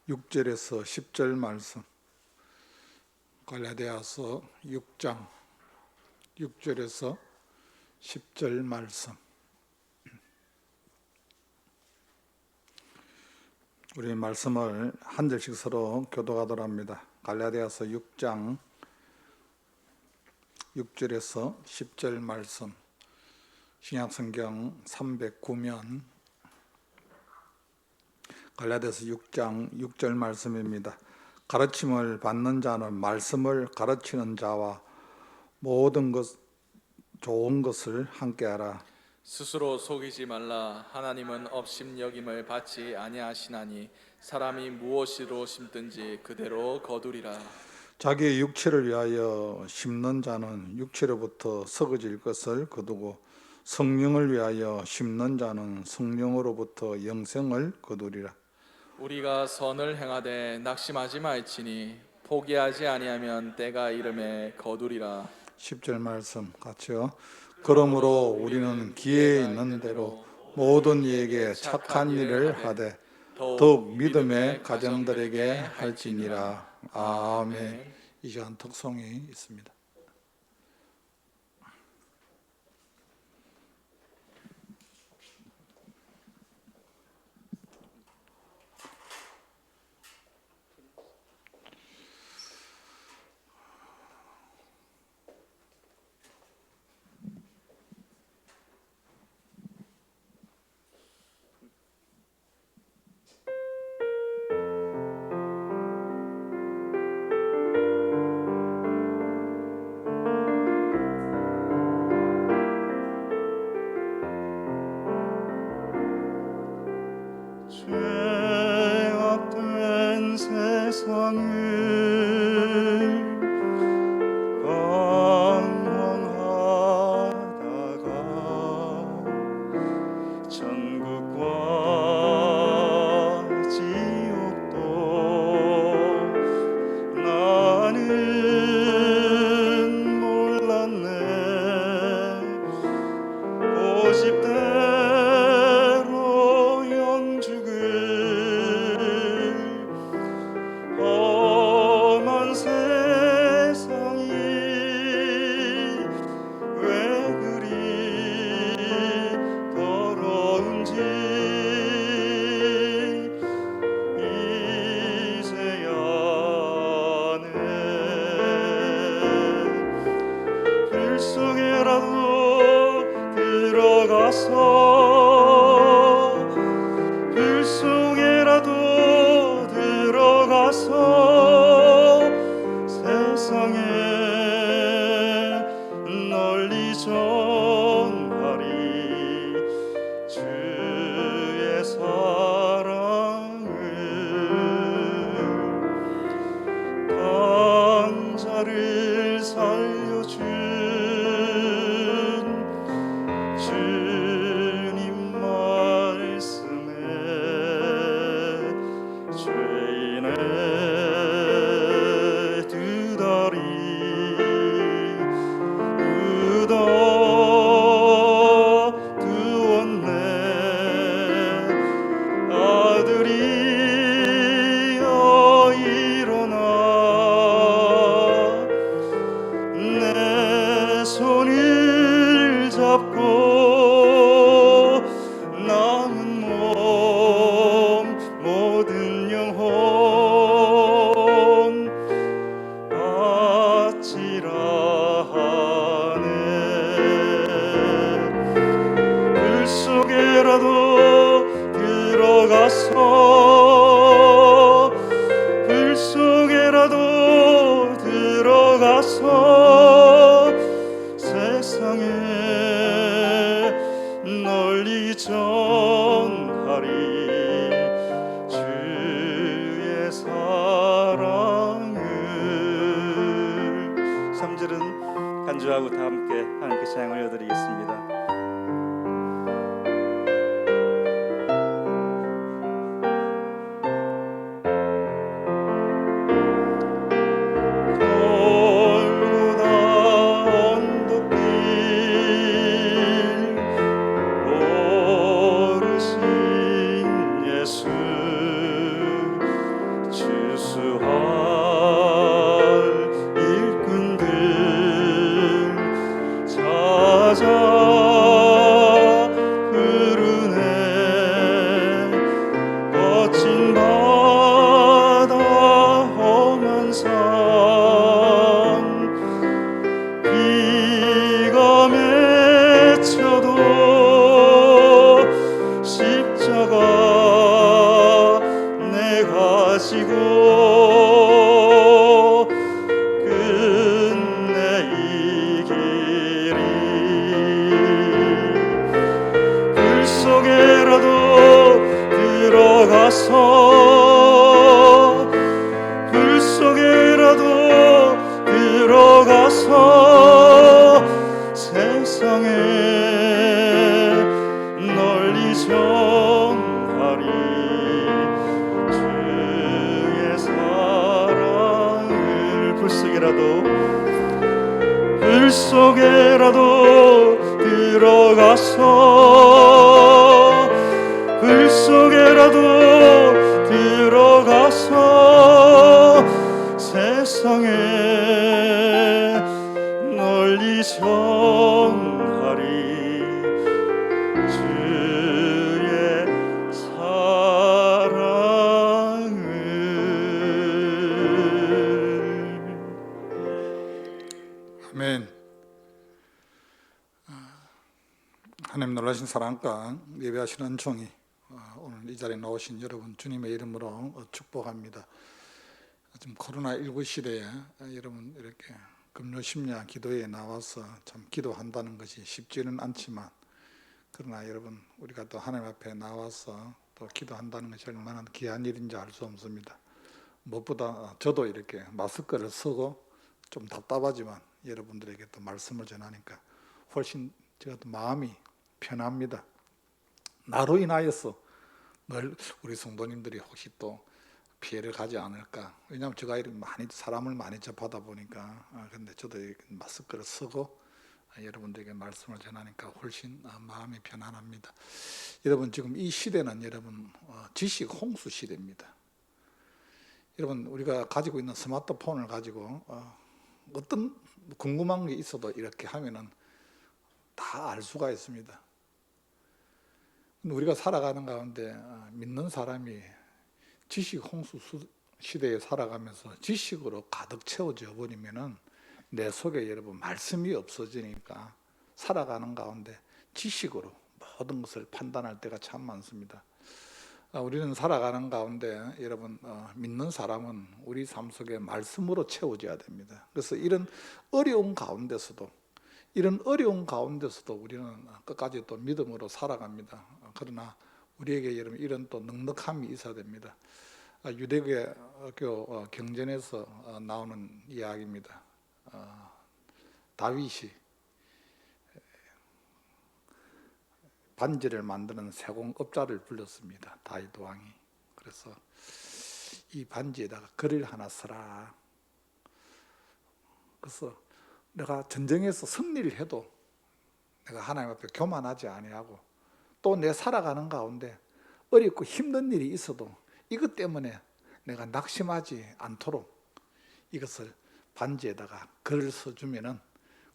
6절에서 10절 말씀, 갈라디아서 6장 6절에서 10절 말씀. 우리 말씀을 한 절씩 서로 교독하도록 합니다. 갈라디아서 6장 6절에서 10절 말씀, 신약성경 309면 갈라디아서 6장 6절 말씀입니다. 가르침을 받는 자는 말씀을 가르치는 자와 모든 것 좋은 것을 함께하라. 스스로 속이지 말라. 하나님은 업심여김을 받지 아니하시나니 사람이 무엇으로 심든지 그대로 거두리라. 자기의 육체를 위하여 심는 자는 육체로부터 썩어질 것을 거두고 성령을 위하여 심는 자는 성령으로부터 영생을 거두리라. 우리가 선을 행하되 낙심하지 말지니 포기하지 아니하면 때가 이름에 거두리라. 10절 말씀 같이요. 그러므로 우리는 기회 있는 대로 모든 이에게 착한 일을 하되 더욱 믿음의 가정들에게 할지니라. 아멘. 이 시간 특송이 있습니다. 죄악된 세상을 방황하다가 천국과 지옥도 나는 몰랐네. 고집대로 영죽을 험한 세상이 왜 그리 더러운지 이제야 아네. 불 속에라도 들어가서 불 속에라도 들어가서 세상에 널리 전하리 주의 사랑을. 강자를 살려준 주님 말씀에 죄인의 두 다리 묻어 두었네. 아들이여 일어나 내 손을 잡고 남은 몸 모든 영혼 바치라 하네. 불 속에라도 들어가서 불 속에라도 들어가서 세상에 널리 전하리 주의 사랑을. 3절은 간주하고 다 함께 하나님께 찬양 올려드리겠습니다. 골고다 언덕길 오르신 예수 가지고 끝내 이기리. 불 속에라도 들어가서, 불 속에라도 들어가서 세상에 널리 전하리. 주의 사랑을 불 속에라도 들어가서, 불 속에라도 들어가서 세상에 널리 전하리. 주의 사랑을. 아멘. 하나님 놀라신 사랑과 예배하시는 은총이 오늘 이 자리에 나오신 여러분 주님의 이름으로 축복합니다. 지금 코로나19 시대에 여러분 이렇게 금요 심야 기도에 나와서 참 기도한다는 것이 쉽지는 않지만, 그러나 여러분 우리가 또 하나님 앞에 나와서 또 기도한다는 것이 얼마나 귀한 일인지 알 수 없습니다. 무엇보다 저도 이렇게 마스크를 쓰고 좀 답답하지만 여러분들에게 또 말씀을 전하니까 훨씬 제가 또 마음이 편합니다. 나로 인하여서 늘 우리 성도님들이 혹시 또 피해를 가지 않을까. 왜냐하면 제가 이렇게 사람을 많이 접하다 보니까. 근데 저도 마스크를 쓰고 여러분들에게 말씀을 전하니까 훨씬 마음이 편안합니다. 여러분 지금 이 시대는 여러분 지식 홍수 시대입니다. 여러분 우리가 가지고 있는 스마트폰을 가지고 어떤 궁금한 게 있어도 이렇게 하면은 다 알 수가 있습니다. 우리가 살아가는 가운데 믿는 사람이 지식 홍수 시대에 살아가면서 지식으로 가득 채워져 버리면은 내 속에 여러분 말씀이 없어지니까 살아가는 가운데 지식으로 모든 것을 판단할 때가 참 많습니다. 우리는 살아가는 가운데 여러분 믿는 사람은 우리 삶 속에 말씀으로 채워져야 됩니다. 그래서 이런 어려운 가운데서도 우리는 끝까지 또 믿음으로 살아갑니다. 그러나 우리에게 여러분 이런 또 넉넉함이 있어야 됩니다. 유대교 경전에서 나오는 이야기입니다. 다윗이 반지를 만드는 세공업자를 불렀습니다. 다윗 왕이. 그래서 이 반지에다가 글을 하나 써라. 그래서 내가 전쟁에서 승리를 해도 내가 하나님 앞에 교만하지 아니하고 또 내 살아가는 가운데 어렵고 힘든 일이 있어도 이것 때문에 내가 낙심하지 않도록 이것을 반지에다가 글을 써주면은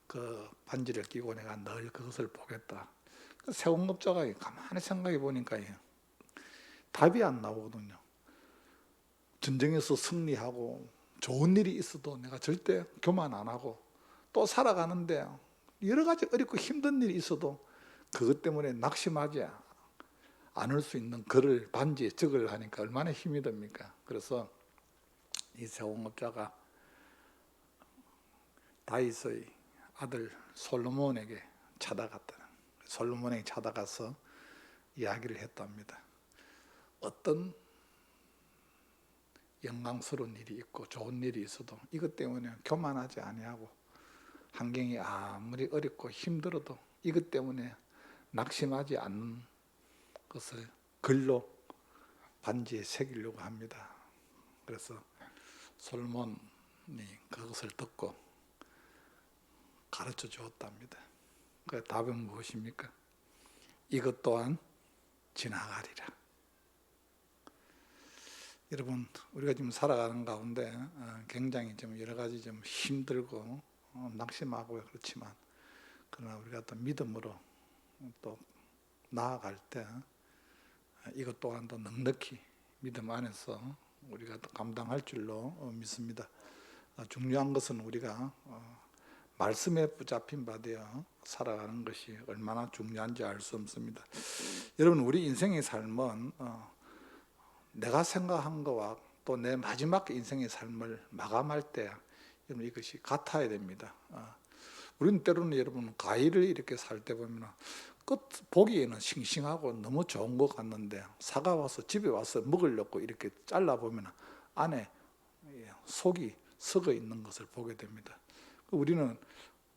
그 반지를 끼고 내가 늘 그것을 보겠다. 세공업자가 가만히 생각해 보니까 답이 안 나오거든요. 전쟁에서 승리하고 좋은 일이 있어도 내가 절대 교만 안 하고 또 살아가는데 여러 가지 어렵고 힘든 일이 있어도 그것 때문에 낙심하지 않을 수 있는 글을 반지에 적으려 하니까 얼마나 힘이 듭니까? 그래서 이 세공업자가 다윗의 아들 솔로몬에게 찾아갔다는, 솔로몬에게 찾아가서 이야기를 했답니다. 어떤 영광스러운 일이 있고 좋은 일이 있어도 이것 때문에 교만하지 아니하고 환경이 아무리 어렵고 힘들어도 이것 때문에 낙심하지 않는 것을 글로 반지에 새기려고 합니다. 그래서 솔로몬이 그것을 듣고 가르쳐 주었답니다. 그 답은 무엇입니까? 이것 또한 지나가리라. 여러분 우리가 지금 살아가는 가운데 굉장히 좀 여러 가지 좀 힘들고 낙심하고 그렇지만, 그러나 우리가 또 믿음으로 또 나아갈 때 이것 또한 또 넉넉히 믿음 안에서 우리가 또 감당할 줄로 믿습니다. 중요한 것은 우리가 말씀에 붙잡힌 바 되어 살아가는 것이 얼마나 중요한지 알 수 없습니다. 여러분 우리 인생의 삶은 내가 생각한 것과 또 내 마지막 인생의 삶을 마감할 때 여러분 이것이 같아야 됩니다. 우리는 때로는 여러분 과일을 이렇게 살 때 보면 끝 보기에는 싱싱하고 너무 좋은 것 같는데 사가 와서 집에 와서 먹으려고 이렇게 잘라 보면 안에 속이 썩어 있는 것을 보게 됩니다. 우리는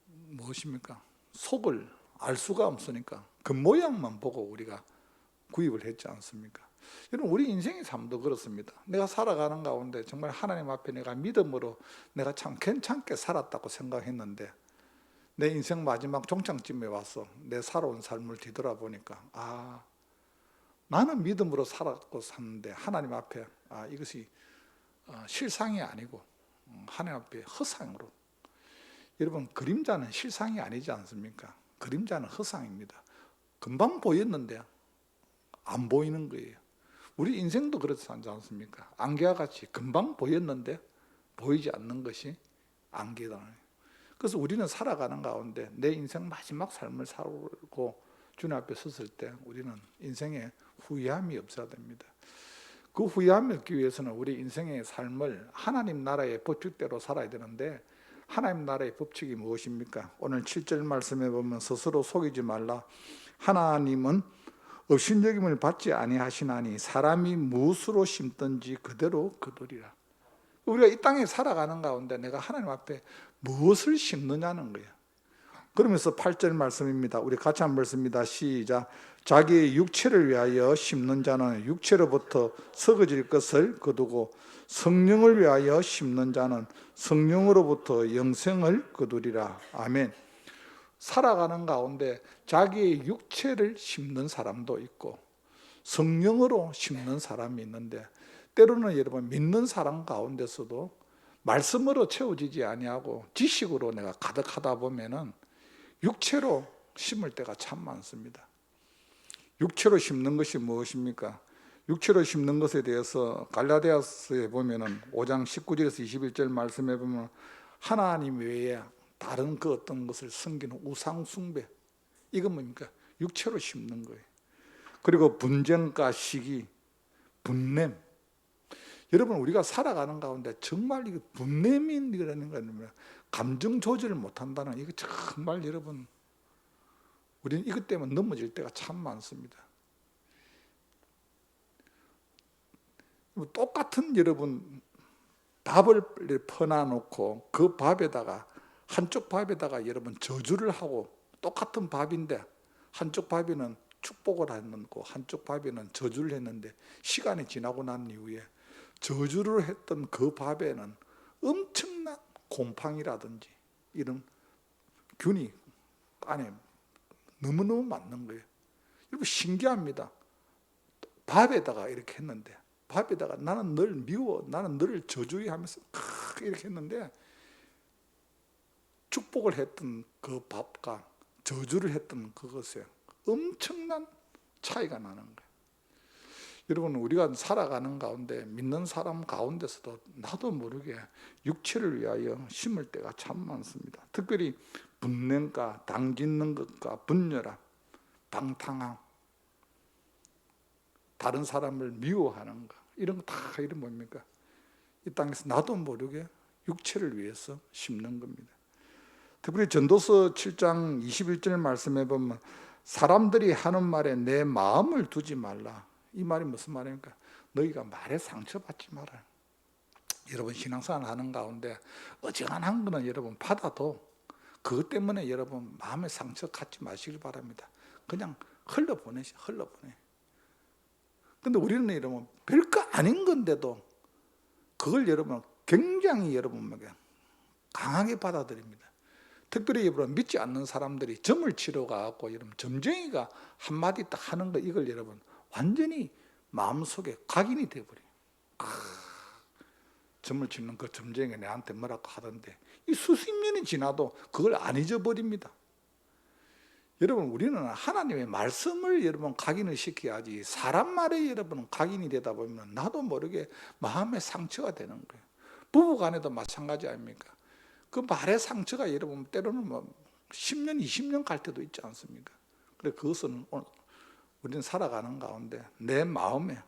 무엇입니까? 속을 알 수가 없으니까 그 모양만 보고 우리가 구입을 했지 않습니까? 여러분 우리 인생의 삶도 그렇습니다. 내가 살아가는 가운데 정말 하나님 앞에 내가 믿음으로 내가 참 괜찮게 살았다고 생각했는데 내 인생 마지막 종착쯤에 와서 내 살아온 삶을 뒤돌아보니까 나는 믿음으로 살았고 샀는데 하나님 앞에 이것이 실상이 아니고 하나님 앞에 허상으로. 여러분 그림자는 실상이 아니지 않습니까? 그림자는 허상입니다. 금방 보였는데 안 보이는 거예요. 우리 인생도 그렇지 않습니까? 안개와 같이 금방 보였는데 보이지 않는 것이 안개다. 그래서 우리는 살아가는 가운데 내 인생 마지막 삶을 살고 주님 앞에 섰을 때 우리는 인생에 후회함이 없어야 됩니다. 그 후회함이 없기 위해서는 우리 인생의 삶을 하나님 나라의 법칙대로 살아야 되는데 하나님 나라의 법칙이 무엇입니까? 오늘 7절 말씀에 보면 스스로 속이지 말라. 하나님은 업신여김을 받지 아니하시나니 사람이 무엇으로 심든지 그대로 거두리라. 우리가 이 땅에 살아가는 가운데 내가 하나님 앞에 무엇을 심느냐는 거예요. 그러면서 8절 말씀입니다. 우리 같이 한번 읽습니다. 시작. 자기의 육체를 위하여 심는 자는 육체로부터 썩어질 것을 거두고 성령을 위하여 심는 자는 성령으로부터 영생을 거두리라. 아멘. 살아가는 가운데 자기의 육체를 심는 사람도 있고 성령으로 심는 사람이 있는데 때로는 여러분 믿는 사람 가운데서도 말씀으로 채워지지 아니하고 지식으로 내가 가득하다 보면은 육체로 심을 때가 참 많습니다. 육체로 심는 것이 무엇입니까? 육체로 심는 것에 대해서 갈라디아서에 보면은 5장 19절에서 21절 말씀에 보면 하나님 외에 다른 그 어떤 것을 섬기는 우상 숭배, 이건 뭡니까? 육체로 심는 거예요. 그리고 분쟁과 시기, 분냄. 여러분 우리가 살아가는 가운데 정말 이거 분냄이라는 거는 감정 조절을 못한다는 이거 정말 여러분 우리는 이것 때문에 넘어질 때가 참 많습니다. 똑같은 여러분 밥을 퍼놔놓고 그 밥에다가 한쪽 밥에다가 여러분 저주를 하고 똑같은 밥인데 한쪽 밥에는 축복을 했고 한쪽 밥에는 저주를 했는데 시간이 지나고 난 이후에 저주를 했던 그 밥에는 엄청난 곰팡이라든지 이런 균이 안에 너무너무 많는 거예요. 여러분 신기합니다. 밥에다가 이렇게 했는데 밥에다가 나는 널 미워, 나는 너를 저주해 하면서 이렇게 했는데 축복을 했던 그 밥과 저주를 했던 그것에 엄청난 차이가 나는 거예요. 여러분 우리가 살아가는 가운데 믿는 사람 가운데서도 나도 모르게 육체를 위하여 심을 때가 참 많습니다. 특별히 분냄과 당짓는 것과 분열함, 방탕함, 다른 사람을 미워하는 것, 이런 거 다 이런 뭡니까? 이 땅에서 나도 모르게 육체를 위해서 심는 겁니다. 특별히 전도서 7장 21절 말씀에 보면 사람들이 하는 말에 내 마음을 두지 말라. 이 말이 무슨 말입니까? 너희가 말에 상처받지 마라. 여러분 신앙생활 하는 가운데 어지간한 거는 여러분 받아도 그것 때문에 여러분 마음에 상처 갖지 마시길 바랍니다. 그냥 흘러보내시, 흘러보내. 근데 우리는 여러분 별거 아닌 건데도 그걸 여러분 굉장히 여러분 강하게 받아들입니다. 특별히 여러분 믿지 않는 사람들이 점을 치러 가고 여러분 점쟁이가 한마디 딱 하는 거 이걸 여러분 완전히 마음속에 각인이 되어버려요. 점을 치는 그 점쟁이가 내한테 뭐라고 하던데 이 수십 년이 지나도 그걸 안 잊어버립니다. 여러분 우리는 하나님의 말씀을 여러분 각인을 시켜야지 사람 말에 여러분 각인이 되다 보면 나도 모르게 마음에 상처가 되는 거예요. 부부간에도 마찬가지 아닙니까? 그 말의 상처가 여러분 때로는 10년, 20년 갈 때도 있지 않습니까? 그래 그것은 우리는 살아가는 가운데 내 마음에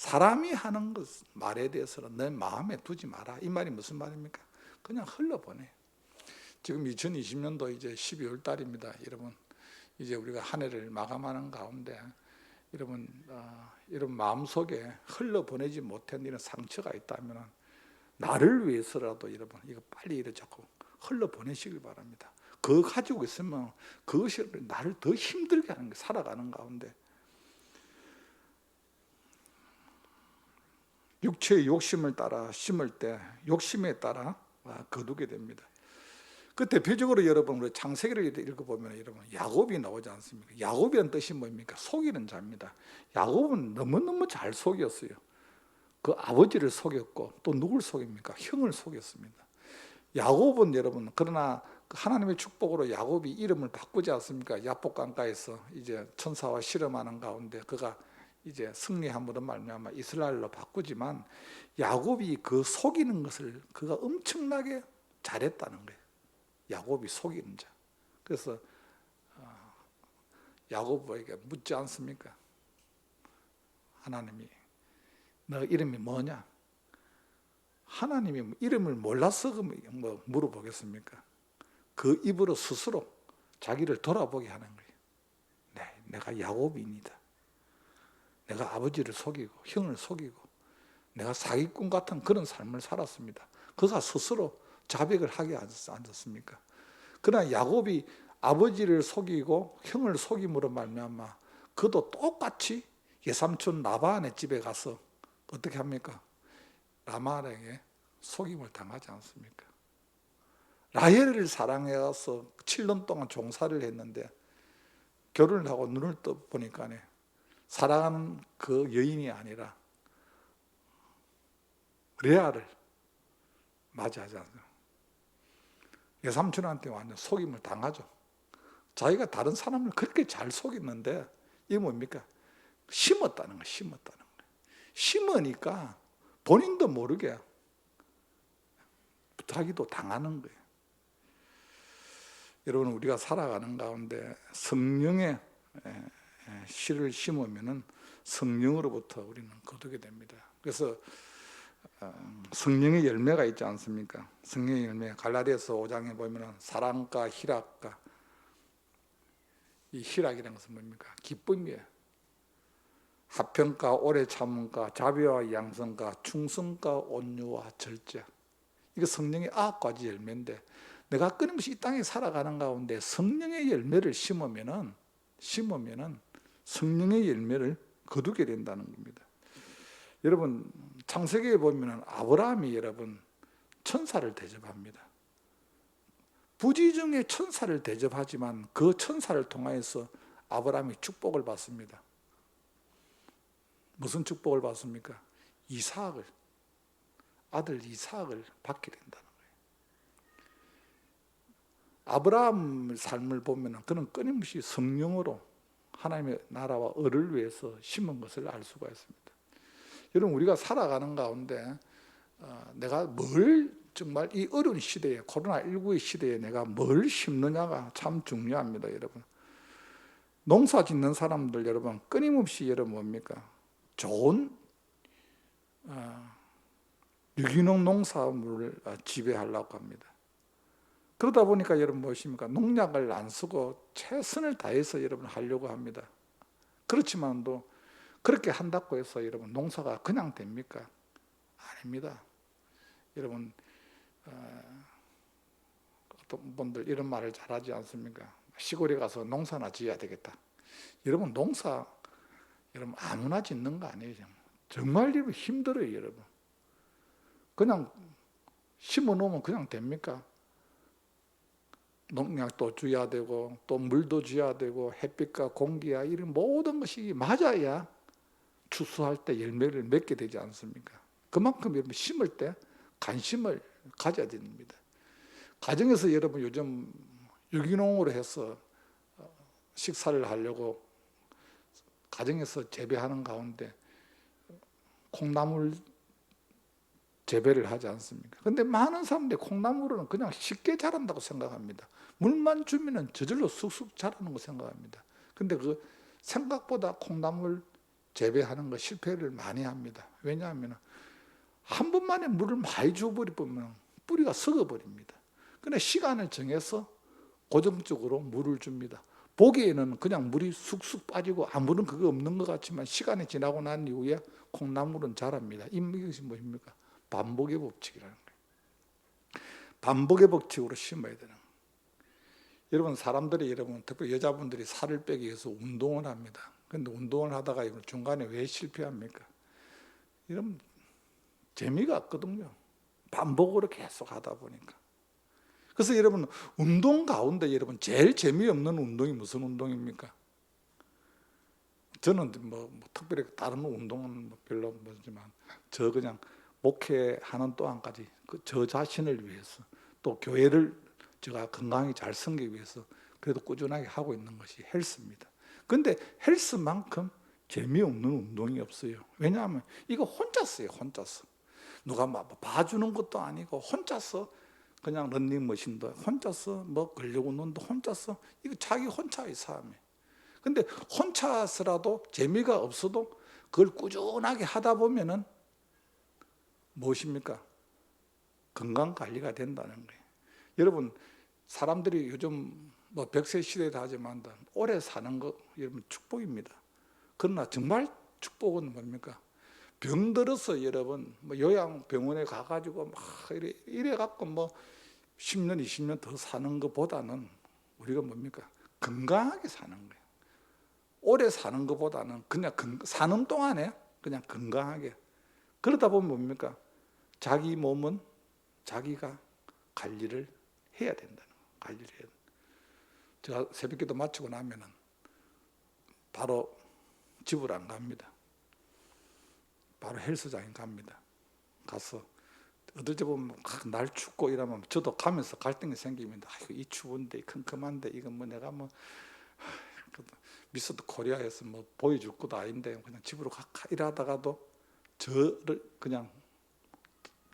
사람이 하는 것 말에 대해서는 내 마음에 두지 마라. 이 말이 무슨 말입니까? 그냥 흘러보내. 지금 2020년도 이제 12월 달입니다. 여러분, 이제 우리가 한 해를 마감하는 가운데 여러분, 이런 마음속에 흘러보내지 못한 이런 상처가 있다면 나를 위해서라도 여러분 이거 빨리 이러자고 흘러보내시길 바랍니다. 그거 가지고 있으면 그것이 나를 더 힘들게 하는 게 살아가는 가운데 육체의 욕심을 따라 심을 때 욕심에 따라 거두게 됩니다. 그 대표적으로 여러분 우리 창세기를 읽어보면 여러분 야곱이 나오지 않습니까? 야곱이라는 뜻이 뭡니까? 속이는 자입니다. 야곱은 너무너무 잘 속였어요. 그 아버지를 속였고 또 누굴 속입니까? 형을 속였습니다. 야곱은 여러분 그러나 하나님의 축복으로 야곱이 이름을 바꾸지 않습니까? 야복 강가에서 이제 천사와 실험하는 가운데 그가 이제 승리함으로 말미암아 이스라엘로 바꾸지만 야곱이 그 속이는 것을 그가 엄청나게 잘했다는 거예요. 야곱이 속이는 자. 그래서 야곱에게 묻지 않습니까? 하나님이 너 이름이 뭐냐? 하나님이 이름을 몰라서 뭐 물어보겠습니까? 그 입으로 스스로 자기를 돌아보게 하는 거예요. 네, 내가 야곱입니다. 내가 아버지를 속이고 형을 속이고 내가 사기꾼 같은 그런 삶을 살았습니다. 그가 스스로 자백을 하게 앉았습니까? 그러나 야곱이 아버지를 속이고 형을 속임으로 말미암아 그도 똑같이 예삼촌 라반의 집에 가서 어떻게 합니까? 라반에게 속임을 당하지 않습니까? 라헬을 사랑해서 7년 동안 종사를 했는데 결혼을 하고 눈을 떠보니까 사랑하는 그 여인이 아니라 레아를 맞이하지 않습니까? 예삼촌한테 완전 속임을 당하죠. 자기가 다른 사람을 그렇게 잘 속였는데 이게 뭡니까? 심었다는 거예요. 심었다는 거예요. 심으니까 본인도 모르게 자기도 당하는 거예요. 여러분 우리가 살아가는 가운데 성령의 씨를 심으면은 성령으로부터 우리는 거두게 됩니다. 그래서 성령의 열매가 있지 않습니까? 성령의 열매 갈라디아서 5장에 보면은 사랑과 희락과 이 희락이라는 것은 뭡니까? 기쁨이에요. 화평과 오래 참음과 자비와 양성과 충성과 온유와 절제. 이게 성령의 9가지 열매인데 내가 끊임없이 이 땅에 살아가는 가운데 성령의 열매를 심으면은 성령의 열매를 거두게 된다는 겁니다. 여러분 창세기에 보면 아브라함이 여러분 천사를 대접합니다. 부지 중에 천사를 대접하지만 그 천사를 통하여서 아브라함이 축복을 받습니다. 무슨 축복을 받습니까? 아들 이삭을 받게 된다는 거예요. 아브라함의 삶을 보면 그는 끊임없이 성령으로 하나님의 나라와 을을 위해서 심은 것을 알 수가 있습니다. 여러분 우리가 살아가는 가운데 내가 뭘 정말 이 어려운 시대에 코로나19의 시대에 내가 뭘 심느냐가 참 중요합니다. 여러분 농사 짓는 사람들 여러분 끊임없이 여러분 뭡니까? 좋은 유기농 농산물을 지배하려고 합니다. 그러다 보니까 여러분 무엇입니까? 농약을 안 쓰고 최선을 다해서 여러분 하려고 합니다. 그렇지만도 그렇게 한다고 해서 여러분 농사가 그냥 됩니까? 아닙니다. 여러분 어떤 분들 이런 말을 잘하지 않습니까? 시골에 가서 농사나 지어야 되겠다. 여러분 농사 여러분 아무나 짓는 거 아니에요. 정말 힘들어요. 여러분 그냥 심어 놓으면 그냥 됩니까? 농약도 줘야 되고 또 물도 줘야 되고 햇빛과 공기야 이런 모든 것이 맞아야 추수할 때 열매를 맺게 되지 않습니까? 그만큼 여러분 심을 때 관심을 가져야 됩니다. 가정에서 여러분 요즘 유기농으로 해서 식사를 하려고 가정에서 재배하는 가운데 콩나물 재배를 하지 않습니까? 그런데 많은 사람들이 콩나물은 그냥 쉽게 자란다고 생각합니다. 물만 주면 저절로 쑥쑥 자라는 거 생각합니다. 그런데 그 생각보다 콩나물 재배하는 거 실패를 많이 합니다. 왜냐하면 한 번만에 물을 많이 주어버리면 뿌리가 썩어버립니다. 그런데 시간을 정해서 고정적으로 물을 줍니다. 보기에는 그냥 물이 쑥쑥 빠지고 아무런 그거 없는 것 같지만 시간이 지나고 난 이후에 콩나물은 자랍니다. 이것이 뭐입니까? 반복의 법칙이라는 거예요. 반복의 법칙으로 심어야 되는 거예요. 여러분, 사람들이, 여러분 특히 여자분들이 살을 빼기 위해서 운동을 합니다. 그런데 운동을 하다가 중간에 왜 실패합니까? 이런 재미가 없거든요. 반복으로 계속 하다 보니까. 그래서 여러분, 운동 가운데 여러분 제일 재미없는 운동이 무슨 운동입니까? 저는 특별히 다른 운동은 별로 모르지만 저 그냥 목회하는 동안까지 저 자신을 위해서 또 교회를 제가 건강히 잘 섬기기 위해서 그래도 꾸준하게 하고 있는 것이 헬스입니다. 그런데 헬스만큼 재미없는 운동이 없어요. 왜냐하면 이거 혼자서요. 혼자서 누가 막 봐주는 것도 아니고 혼자서 그냥 런닝머신도 혼자서 근력 운동도 혼자서 이거 자기 혼자의 삶이에요. 근데 혼자서라도 재미가 없어도 그걸 꾸준하게 하다 보면은 무엇입니까? 건강 관리가 된다는 거예요. 여러분, 사람들이 요즘 100세 시대다 하지만 오래 사는 거 여러분 축복입니다. 그러나 정말 축복은 뭡니까? 병들어서 여러분 요양병원에 가가지고 막 이래 갖고 10년 20년 더 사는 것보다는 우리가 뭡니까? 건강하게 사는 거예요. 오래 사는 것보다는 그냥 사는 동안에 그냥 건강하게. 그러다 보면 뭡니까? 자기 몸은 자기가 관리를 해야 된다는 거예요. 관리를 해야 된다. 제가 새벽기도 마치고 나면은 바로 집을 안 갑니다. 바로 헬스장에 갑니다. 가서 어떨 때 보면 날 춥고 이러면 저도 가면서 갈등이 생깁니다. 이 추운데 컴컴한데 이건 내가 미스터 코리아에서 보여줄 것도 아닌데 그냥 집으로 가까 이러다가도 저를 그냥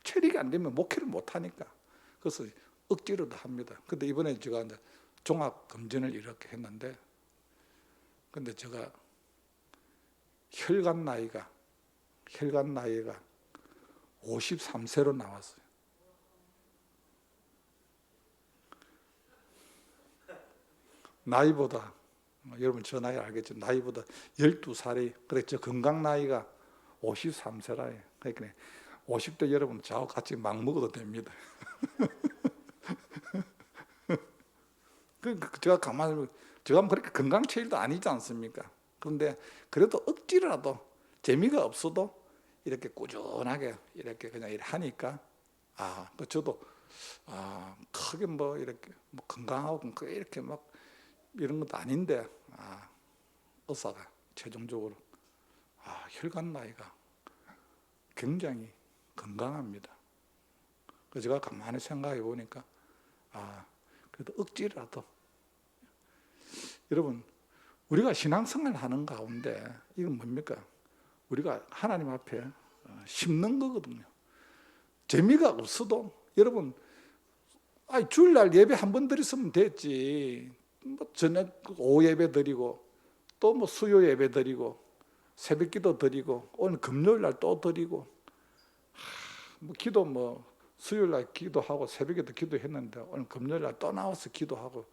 체력이 안 되면 목회를 못 하니까 그래서 억지로도 합니다. 근데 이번에 제가 이제 종합 검진을 이렇게 했는데 근데 제가 혈관 나이가 53세로 나왔어요. 나이보다 여러분 저 나이 알겠죠? 나이보다 12살이 그래 저 건강 나이가 53세라요. 그러니까 50대 여러분 저하고 같이 막 먹어도 됩니다. 제가 가만히 제가 그렇게 건강 체질도 아니지 않습니까? 그런데 그래도 억지로라도 재미가 없어도 이렇게 꾸준하게 이렇게 그냥 하니까 저도 크게 이렇게 건강하고 이렇게 이런 것도 아닌데 의사가 최종적으로 혈관 나이가 굉장히 건강합니다. 그래서 제가 가만히 생각해 보니까 그래도 억지라도 여러분 우리가 신앙생활 하는 가운데 이건 뭡니까? 우리가 하나님 앞에 심는 거거든요. 재미가 없어도 여러분 주일날 예배 한 번 드렸으면 됐지. 저녁 오후 예배 드리고 또 수요 예배 드리고 새벽기도 드리고 오늘 금요일날 또 드리고 기도 수요일날 기도하고 새벽에도 기도했는데 오늘 금요일날 또 나와서 기도하고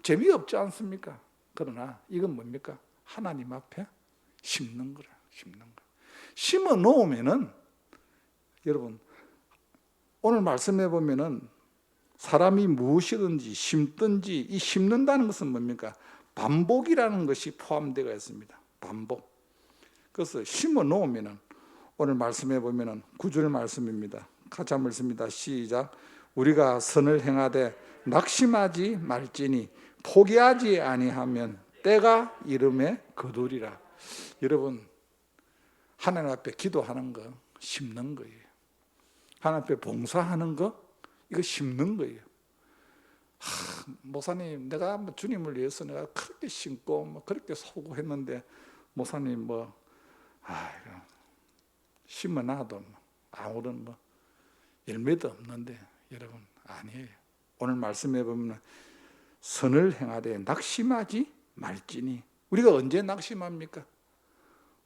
재미없지 않습니까? 그러나 이건 뭡니까? 하나님 앞에 심는 거라. 심는 거. 심어 놓으면은 여러분 오늘 말씀해 보면은 사람이 무엇이든지 심든지 이 심는다는 것은 뭡니까? 반복이라는 것이 포함되어 있습니다. 반복. 그래서 심어 놓으면은 오늘 말씀해 보면은 9절 말씀입니다. 같이 한번 읽습니다. 시작. 우리가 선을 행하되 낙심하지 말지니 포기하지 아니하면 때가 이름에 거두리라. 여러분 하나님 앞에 기도하는 거 심는 거예요. 하나님 앞에 봉사하는 거 이거 심는 거예요. 목사님 내가 주님을 위해서 내가 그렇게 심고 그렇게 소고했는데 목사님 이거 심어놔도 아무런 열매도 없는데 여러분 아니에요. 오늘 말씀해 보면 선을 행하되 낙심하지 말지니 우리가 언제 낙심합니까?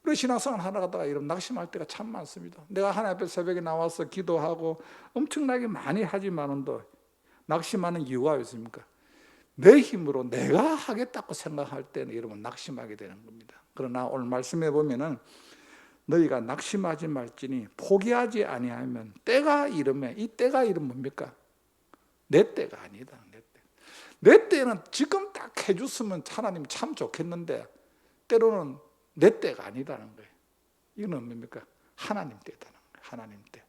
우리 신앙생활 하다가 이런 낙심할 때가 참 많습니다. 내가 하나님 앞에 새벽에 나와서 기도하고 엄청나게 많이 하지만도 낙심하는 이유가 있습니까? 내 힘으로 내가 하겠다고 생각할 때는 여러분 낙심하게 되는 겁니다. 그러나 오늘 말씀해 보면은 너희가 낙심하지 말지니 포기하지 아니하면 때가 이르매, 이 때가 이르면 뭡니까? 내 때가 아니다. 내 때는 지금 딱 해줬으면 하나님 참 좋겠는데 때로는 내 때가 아니다는 거예요. 이거는 뭡니까? 하나님 때다는 거예요. 하나님 때.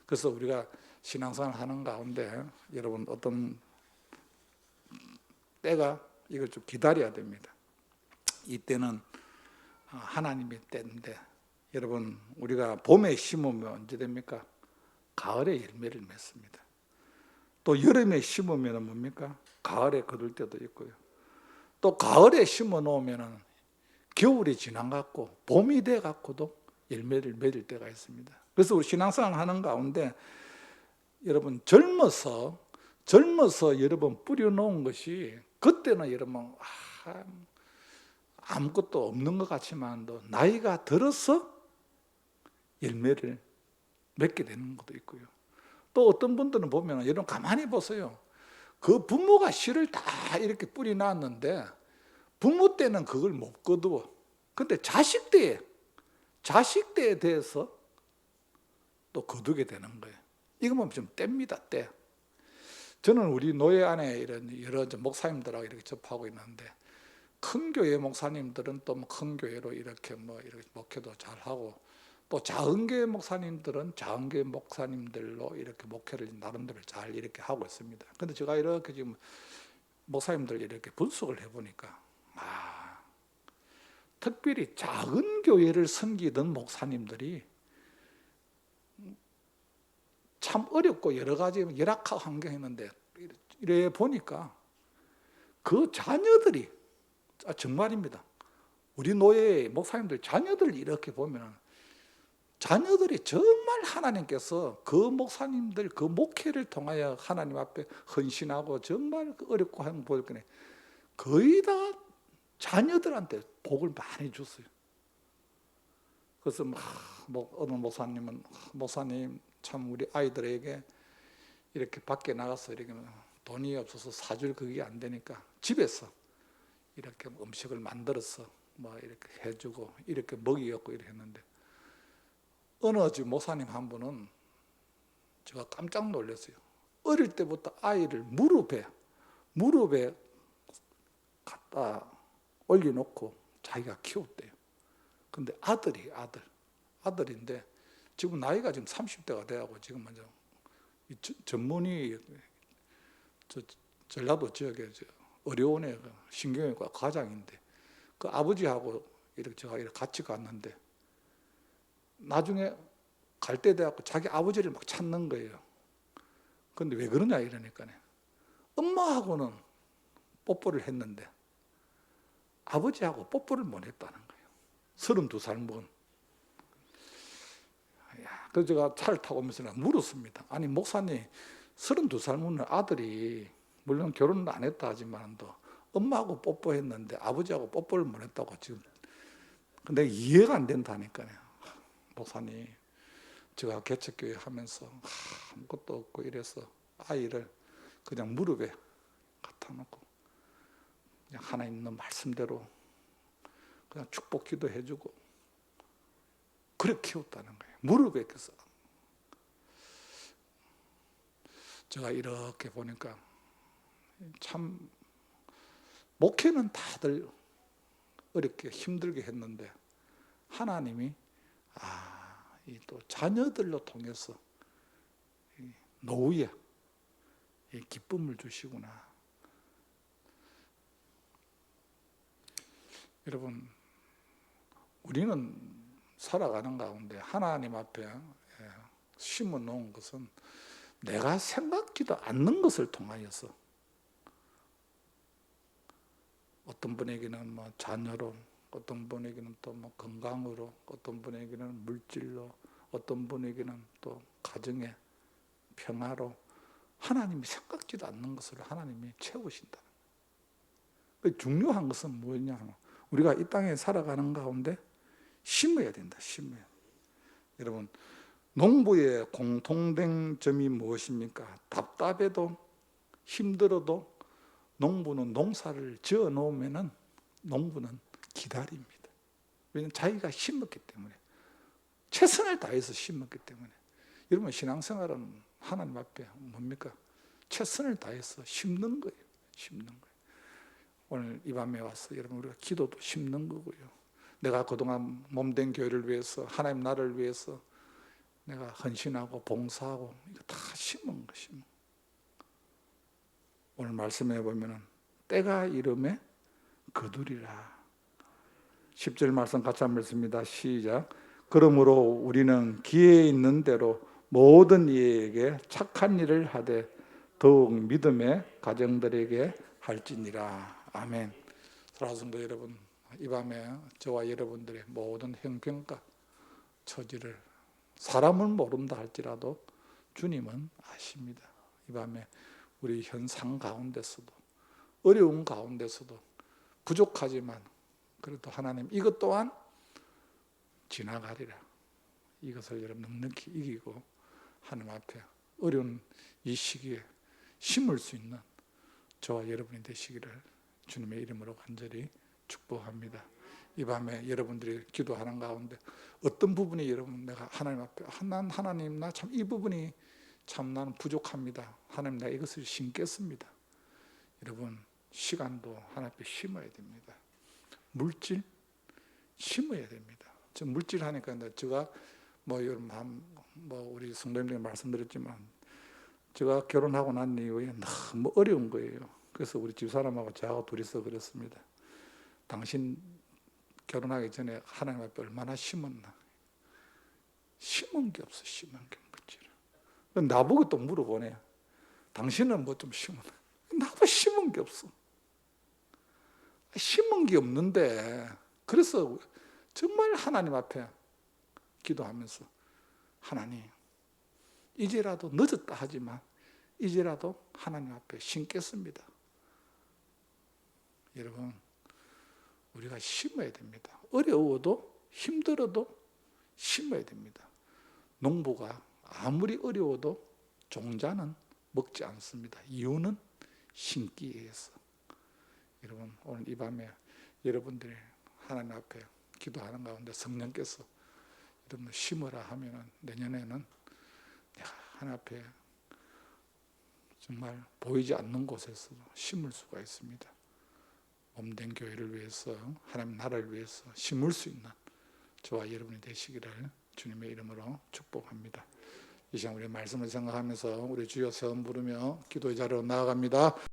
그래서 우리가 신앙생활 하는 가운데 여러분 어떤 때가 이걸 좀 기다려야 됩니다. 이 때는 하나님의 때인데 여러분 우리가 봄에 심으면 언제 됩니까? 가을에 열매를 맺습니다. 또 여름에 심으면 뭡니까? 가을에 거둘 때도 있고요. 또 가을에 심어 놓으면 겨울이 지나갖고 봄이 돼갖고도 열매를 맺을 때가 있습니다. 그래서 우리 신앙생활 하는 가운데 여러분 젊어서 여러분 뿌려놓은 것이 그때는 여러분 아무것도 없는 것 같지만도 나이가 들어서 열매를 맺게 되는 것도 있고요. 또 어떤 분들은 보면 여러분 가만히 보세요. 그 부모가 씨를 다 이렇게 뿌려놨는데 부모 때는 그걸 못 거두어. 근데 자식 때에 대해서 또 거두게 되는 거예요. 이거 보면 좀 때입니다, 때. 저는 우리 노예 안에 이런 여러 목사님들하고 이렇게 접하고 있는데 큰 교회 목사님들은 또 큰 교회로 이렇게 목회도 잘 하고 또 작은 교회 목사님들은 작은 교회 목사님들로 이렇게 목회를 나름대로 잘 이렇게 하고 있습니다. 근데 제가 이렇게 지금 목사님들 이렇게 분석을 해보니까 특별히 작은 교회를 섬기던 목사님들이 참 어렵고 여러 가지 열악한 환경이었는데 이래 보니까 그 자녀들이 정말입니다. 우리 노예 목사님들 자녀들 이렇게 보면 자녀들이 정말 하나님께서 그 목사님들 그 목회를 통하여 하나님 앞에 헌신하고 정말 어렵고 하는 거 보일 거네. 거의 다 자녀들한테 복을 많이 줬어요. 그래서 어느 목사님 참 우리 아이들에게 이렇게 밖에 나가서 이렇게 돈이 없어서 사줄 그게 안 되니까 집에서 이렇게 음식을 만들어서 이렇게 해주고 이렇게 먹이었고 이렇게 했는데 어느 집 목사님 한 분은 제가 깜짝 놀랐어요. 어릴 때부터 아이를 무릎에 갖다 올려놓고 자기가 키웠대요. 근데 아들인데 지금 나이가 지금 30대가 돼가고 지금 먼저 전문의 전라도 지역에 의료원의 신경외과 과장인데 그 아버지하고 이렇게 제가 이렇게 같이 갔는데 나중에 갈 때 돼갖고 자기 아버지를 막 찾는 거예요. 근데 왜 그러냐 이러니까 엄마하고는 뽀뽀를 했는데 아버지하고 뽀뽀를 못 했다는 거예요. 32살 먹은. 그래서 제가 차를 타고 오면서 물었습니다. 아니 목사님 32살 먹는 아들이 물론 결혼은 안 했다 하지만도 엄마하고 뽀뽀했는데 아버지하고 뽀뽀를 못 했다고 지금 근데 이해가 안 된다니까요. 목사님 제가 개척교회 하면서 아무것도 없고 이래서 아이를 그냥 무릎에 갖다 놓고 그냥 하나님 있는 말씀대로 그냥 축복 기도해주고 그렇게 키웠다는 거예요. 무릎에 껴서. 제가 이렇게 보니까 참 목회는 다들 어렵게 힘들게 했는데 하나님이 이 또 자녀들로 통해서 노후에 이 기쁨을 주시구나. 여러분 우리는 살아가는 가운데 하나님 앞에 심어 놓은 것은 내가 생각지도 않는 것을 통하여서 어떤 분에게는 자녀로, 어떤 분에게는 또 건강으로, 어떤 분에게는 물질로, 어떤 분에게는 또 가정의 평화로 하나님이 생각지도 않는 것을 하나님이 채우신다. 중요한 것은 뭐냐? 우리가 이 땅에 살아가는 가운데 심어야 된다. 심어야. 여러분, 농부의 공통된 점이 무엇입니까? 답답해도 힘들어도 농부는 농사를 지어 놓으면은 농부는 기다립니다. 왜냐하면 자기가 심었기 때문에, 최선을 다해서 심었기 때문에. 여러분, 신앙생활은 하나님 앞에 뭡니까? 최선을 다해서 심는 거예요. 심는 거예요. 오늘 이 밤에 와서 여러분, 우리가 기도도 심는 거고요. 내가 그동안 몸된 교회를 위해서, 하나님 나라를 위해서 내가 헌신하고 봉사하고 이거 다 심은 거, 심은 거. 오늘 말씀해 보면은 때가 이름에 거두리라. 10절 말씀 같이 한번 읽습니다. 시작. 그러므로 우리는 기회 있는 대로 모든 이에게 착한 일을 하되 더욱 믿음의 가정들에게 할지니라. 아멘. 사랑하는 성도 여러분, 이 밤에 저와 여러분들의 모든 형편과 처지를 사람은 모른다 할지라도 주님은 아십니다. 이 밤에 우리 현상 가운데서도, 어려운 가운데서도, 부족하지만 그래도 하나님 이것 또한 지나가리라. 이것을 여러분 넉넉히 이기고 하나님 앞에 어려운 이 시기에 심을 수 있는 저와 여러분이 되시기를 주님의 이름으로 간절히 축복합니다. 이 밤에 여러분들이 기도하는 가운데 어떤 부분이 여러분, 내가 하나님 앞에 난 하나님, 나 참 이 부분이 참 나는 부족합니다. 하나님, 내가 이것을 심겠습니다. 여러분, 시간도 하나님 앞에 심어야 됩니다. 물질 심어야 됩니다. 저 물질 하니까 제가 여러분 우리 성도님들이 말씀드렸지만 제가 결혼하고 난 이후에 너무 어려운 거예요. 그래서 우리 집사람하고 저하고 둘이서 그랬습니다. 당신 결혼하기 전에 하나님 앞에 얼마나 심었나? 심은 게 없어. 심은 게 물질을. 나보고 또 물어보네. 당신은 뭐 좀 심었나? 나도 심은 게 없어. 심은 게 없는데, 그래서 정말 하나님 앞에 기도하면서 하나님, 이제라도 늦었다 하지만 이제라도 하나님 앞에 심겠습니다. 여러분, 우리가 심어야 됩니다. 어려워도 힘들어도 심어야 됩니다. 농부가 아무리 어려워도 종자는 먹지 않습니다. 이유는 심기 위해서. 여러분, 오늘 이 밤에 여러분들이 하나님 앞에 기도하는 가운데 성령께서 여러분 심으라 하면은 내년에는 내가 하나님 앞에 정말 보이지 않는 곳에서 심을 수가 있습니다. 몸된 교회를 위해서, 하나님 나라를 위해서 심을 수 있는 저와 여러분이 되시기를 주님의 이름으로 축복합니다. 이 시간 우리 말씀을 생각하면서 우리 주여 세움 부르며 기도의 자리로 나아갑니다.